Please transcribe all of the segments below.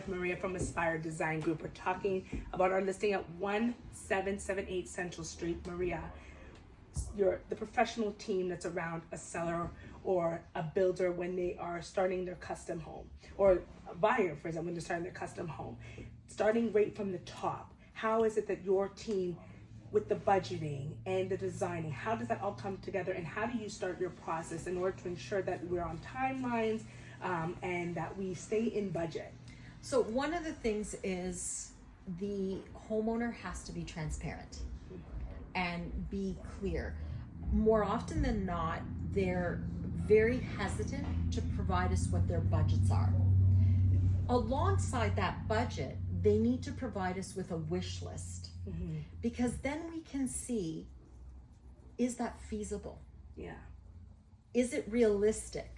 with Maria from Aspire Design Group. We're talking about our listing at 1778 Central Street. Maria, you're the professional team that's around a seller or a builder when they are starting their custom home, or a buyer, for example, when they're starting their custom home. Starting right from the top, how is it that your team, with the budgeting and the designing, how does that all come together, and how do you start your process in order to ensure that we're on timelines and that we stay in budget? So one of the things is the homeowner has to be transparent and be clear. More often than not, they're very hesitant to provide us what their budgets are. Alongside that budget, they need to provide us with a wish list, because then we can see, is that feasible? Yeah. Is it realistic?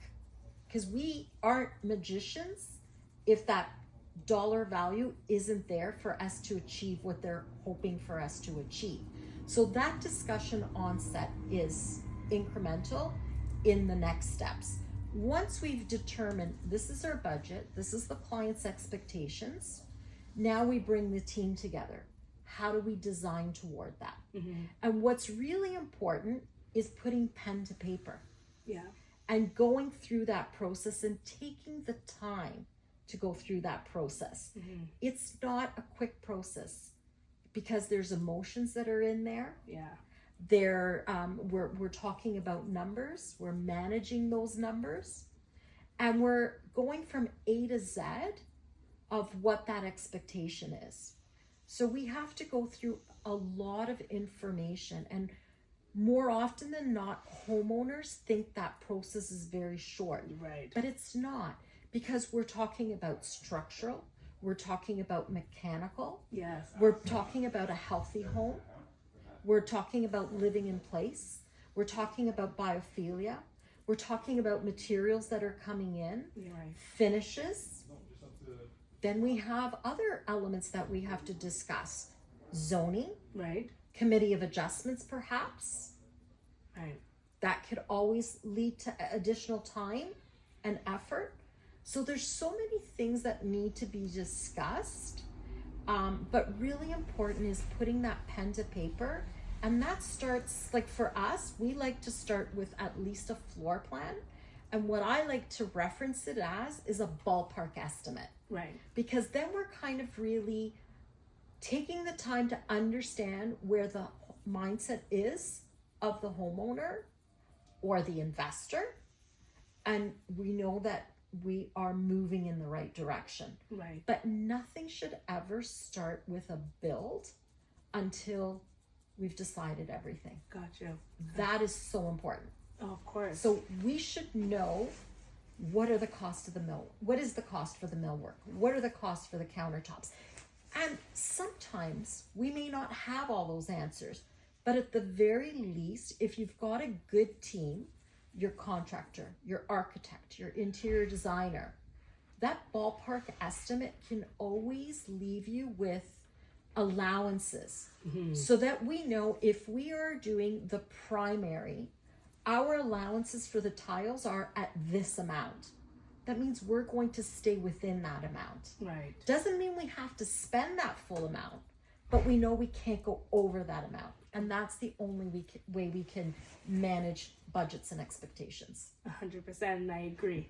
Because we aren't magicians if that dollar value isn't there for us to achieve what they're hoping for us to achieve. So that discussion onset is incremental in the next steps. Once we've determined this is our budget, this is the client's expectations, now we bring the team together. How do we design toward that? And what's really important is putting pen to paper. Yeah. And going through that process and taking the time to go through that process. It's not a quick process because there's emotions that are in there. Yeah. We're talking about numbers, we're managing those numbers, and we're going from A to Z of what that expectation is. So we have to go through a lot of information, and more often than not, homeowners think that process is very short. Right. But it's not, because we're talking about structural, we're talking about mechanical, Yes. we're talking about a healthy home, we're talking about living in place, we're talking about biophilia, we're talking about materials that are coming in, Right. finishes. Then we have other elements that we have to discuss. Zoning, Right. committee of adjustments perhaps. Right. That could always lead to additional time and effort. So there's so many things that need to be discussed. But really important is putting that pen to paper. And that starts, like for us, we like to start with at least a floor plan. And what I like to reference it as is a ballpark estimate. Right. Because then we're kind of really taking the time to understand where the mindset is of the homeowner or the investor. And we know that we are moving in the right direction. Right. But nothing should ever start with a build until we've decided everything. Got you. That is so important. Oh, of course. So we should know, what are the costs of the mill? What is the cost for the millwork? What are the costs for the countertops? And sometimes we may not have all those answers, but at the very least, if you've got a good team, your contractor, your architect, your interior designer, that ballpark estimate can always leave you with allowances, so that we know if we are doing the primary, our allowances for the tiles are at this amount. That means we're going to stay within that amount. Right. Doesn't mean we have to spend that full amount, but we know we can't go over that amount. And that's the only way we can manage budgets and expectations. 100%, and I agree.